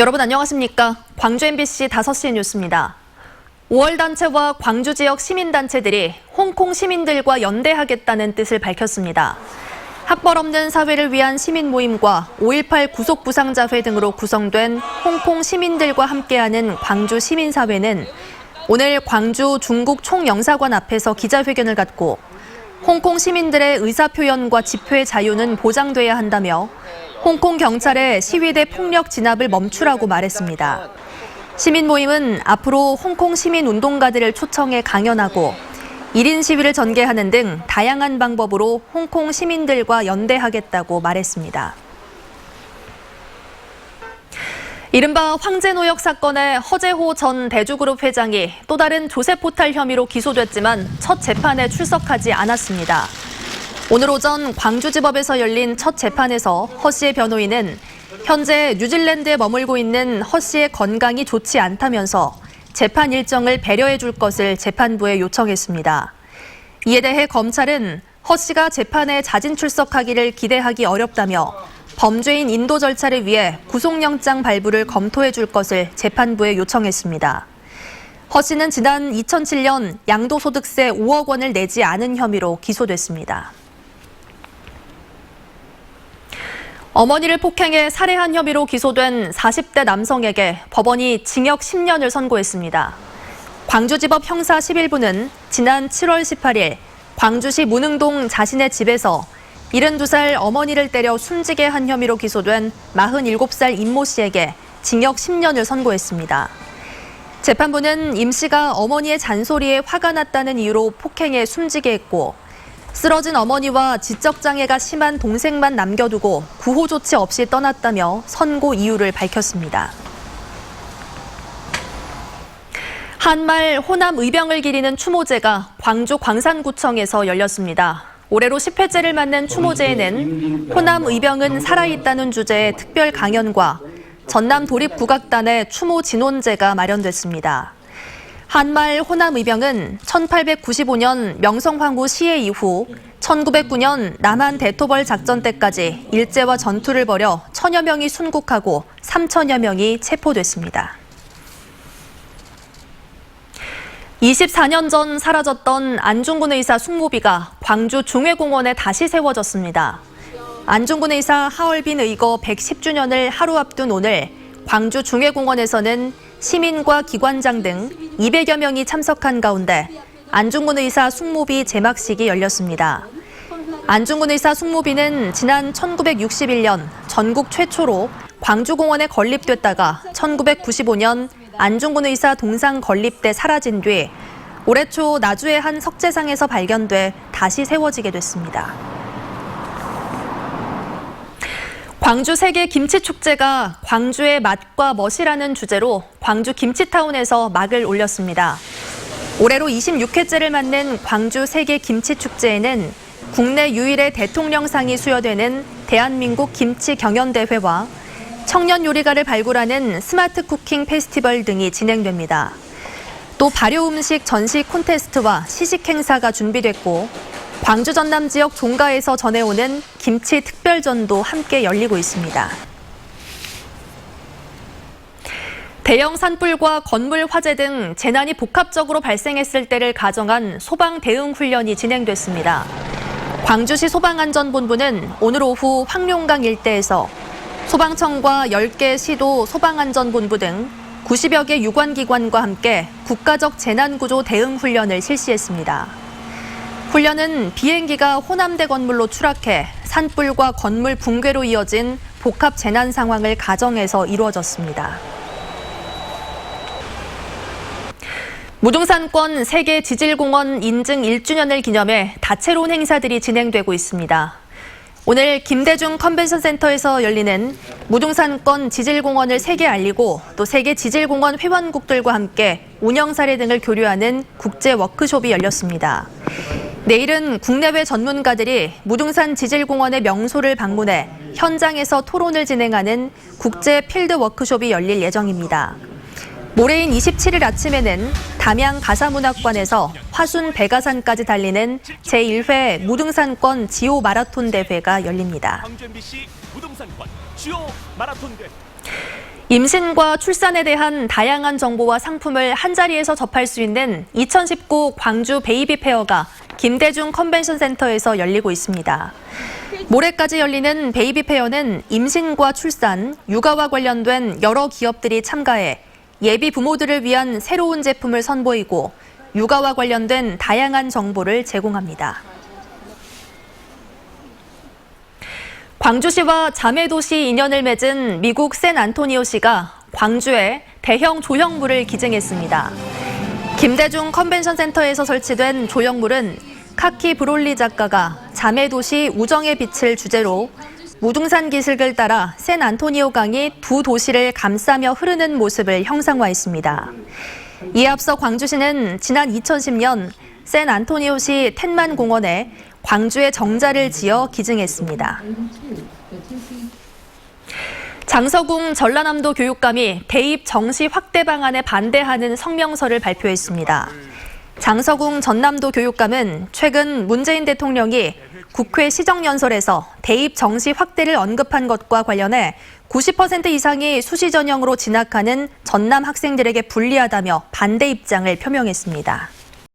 여러분 안녕하십니까? 광주 MBC 5시 뉴스입니다. 5월 단체와 광주 지역 시민단체들이 홍콩 시민들과 연대하겠다는 뜻을 밝혔습니다. 학벌 없는 사회를 위한 시민 모임과 5.18 구속 부상자회 등으로 구성된 홍콩 시민들과 함께하는 광주 시민사회는 오늘 광주 중국 총영사관 앞에서 기자회견을 갖고 홍콩 시민들의 의사표현과 집회 자유는 보장돼야 한다며 홍콩 경찰의 시위대 폭력 진압을 멈추라고 말했습니다. 시민 모임은 앞으로 홍콩 시민 운동가들을 초청해 강연하고 1인 시위를 전개하는 등 다양한 방법으로 홍콩 시민들과 연대하겠다고 말했습니다. 이른바 황제노역 사건의 허재호 전 대주그룹 회장이 또 다른 조세포탈 혐의로 기소됐지만 첫 재판에 출석하지 않았습니다. 오늘 오전 광주지법에서 열린 첫 재판에서 허 씨의 변호인은 현재 뉴질랜드에 머물고 있는 허 씨의 건강이 좋지 않다면서 재판 일정을 배려해 줄 것을 재판부에 요청했습니다. 이에 대해 검찰은 허 씨가 재판에 자진 출석하기를 기대하기 어렵다며 범죄인 인도 절차를 위해 구속영장 발부를 검토해 줄 것을 재판부에 요청했습니다. 허 씨는 지난 2007년 양도소득세 5억 원을 내지 않은 혐의로 기소됐습니다. 어머니를 폭행해 살해한 혐의로 기소된 40대 남성에게 법원이 징역 10년을 선고했습니다. 광주지법 형사 11부는 지난 7월 18일 광주시 문흥동 자신의 집에서 72살 어머니를 때려 숨지게 한 혐의로 기소된 47살 임모 씨에게 징역 10년을 선고했습니다. 재판부는 임 씨가 어머니의 잔소리에 화가 났다는 이유로 폭행해 숨지게 했고 쓰러진 어머니와 지적장애가 심한 동생만 남겨두고 구호 조치 없이 떠났다며 선고 이유를 밝혔습니다. 한말 호남 의병을 기리는 추모제가 광주 광산구청에서 열렸습니다. 올해로 10회째를 맞는 추모제에는 호남 의병은 살아있다는 주제의 특별 강연과 전남 도립국악단의 추모 진원제가 마련됐습니다. 한말 호남 의병은 1895년 명성황후 시해 이후 1909년 남한 대토벌 작전 때까지 일제와 전투를 벌여 1000여 명이 순국하고 3000여 명이 체포됐습니다. 24년 전 사라졌던 안중근 의사 숙모비가 광주 중회공원에 다시 세워졌습니다. 안중근 의사 하얼빈 의거 110주년을 하루 앞둔 오늘 광주 중회공원에서는 시민과 기관장 등 200여 명이 참석한 가운데 안중근 의사 숙모비 제막식이 열렸습니다. 안중근 의사 숙모비는 지난 1961년 전국 최초로 광주공원에 건립됐다가 1995년 안중근 의사 동상 건립 때 사라진 뒤 올해 초 나주의 한 석재상에서 발견돼 다시 세워지게 됐습니다. 광주 세계 김치축제가 광주의 맛과 멋이라는 주제로 광주 김치타운에서 막을 올렸습니다. 올해로 26회째를 맞는 광주 세계 김치축제에는 국내 유일의 대통령상이 수여되는 대한민국 김치경연대회와 청년 요리가를 발굴하는 스마트 쿠킹 페스티벌 등이 진행됩니다. 또 발효 음식 전시 콘테스트와 시식 행사가 준비됐고 광주 전남 지역 종가에서 전해오는 김치 특별전도 함께 열리고 있습니다. 대형 산불과 건물 화재 등 재난이 복합적으로 발생했을 때를 가정한 소방 대응 훈련이 진행됐습니다. 광주시 소방안전본부는 오늘 오후 황룡강 일대에서 소방청과 10개 시도 소방안전본부 등 90여 개 유관기관과 함께 국가적 재난구조 대응 훈련을 실시했습니다. 훈련은 비행기가 호남대 건물로 추락해 산불과 건물 붕괴로 이어진 복합 재난 상황을 가정해서 이루어졌습니다. 무등산권 세계 지질공원 인증 1주년을 기념해 다채로운 행사들이 진행되고 있습니다. 오늘 김대중 컨벤션센터에서 열리는 무등산권 지질공원을 세계 알리고 또 세계 지질공원 회원국들과 함께 운영 사례 등을 교류하는 국제 워크숍이 열렸습니다. 내일은 국내외 전문가들이 무등산 지질공원의 명소를 방문해 현장에서 토론을 진행하는 국제 필드 워크숍이 열릴 예정입니다. 모레인 27일 아침에는 담양 가사문학관에서 화순 백아산까지 달리는 제1회 무등산권 지오 마라톤 대회가 열립니다. 임신과 출산에 대한 다양한 정보와 상품을 한자리에서 접할 수 있는 2019 광주 베이비 페어가 김대중 컨벤션 센터에서 열리고 있습니다. 모레까지 열리는 베이비 페어는 임신과 출산, 육아와 관련된 여러 기업들이 참가해 예비 부모들을 위한 새로운 제품을 선보이고 육아와 관련된 다양한 정보를 제공합니다. 광주시와 자매도시 인연을 맺은 미국 샌안토니오시가 광주에 대형 조형물을 기증했습니다. 김대중 컨벤션 센터에서 설치된 조형물은 카키 브롤리 작가가 자매도시 우정의 빛을 주제로 무등산 기슭을 따라 샌안토니오 강이 두 도시를 감싸며 흐르는 모습을 형상화했습니다. 이에 앞서 광주시는 지난 2010년 샌안토니오시 텐만 공원에 광주의 정자를 지어 기증했습니다. 장서궁 전라남도 교육감이 대입 정시 확대 방안에 반대하는 성명서를 발표했습니다. 장서궁 전남도 교육감은 최근 문재인 대통령이 국회 시정연설에서 대입 정시 확대를 언급한 것과 관련해 90% 이상이 수시 전형으로 진학하는 전남 학생들에게 불리하다며 반대 입장을 표명했습니다.